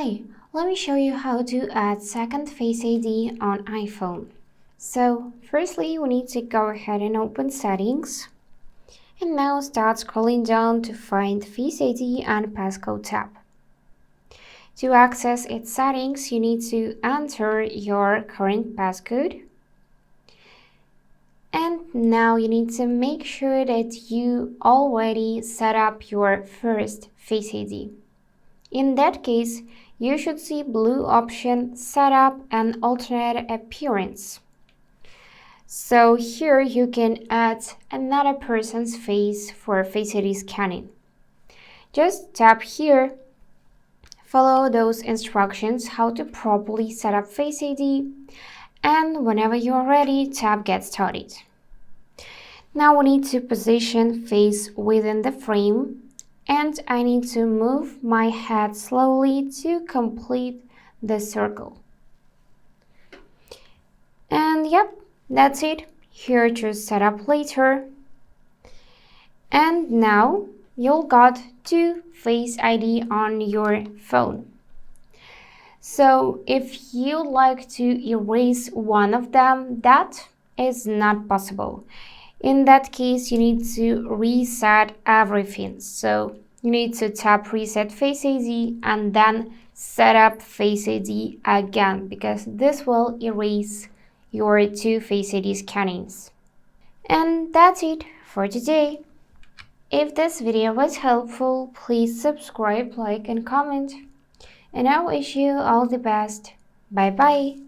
Hi, let me show you how to add second Face ID on iPhone. So firstly, we need to go ahead and open settings. And now start scrolling down to find Face ID and Passcode tab. To access its settings, you need to enter your current passcode. And now you need to make sure that you already set up your first Face ID. In that case, you should see blue option Setup and Alternate Appearance. So here you can add another person's face for Face ID scanning. Just tap here, follow those instructions how to properly set up Face ID, and whenever you are ready, tap Get Started. Now we need to position face within the frame. And I need to move my head slowly to complete the circle. And yep, that's it. Here to set up later. And now you'll got two Face ID on your phone. So if you like to erase one of them, that is not possible. In that case, you need to reset everything. So you need to tap Reset Face ID and then set up Face ID again, because this will erase your two Face ID scannings. And that's it for today. If this video was helpful, please subscribe, like, and comment. And I wish you all the best. Bye bye.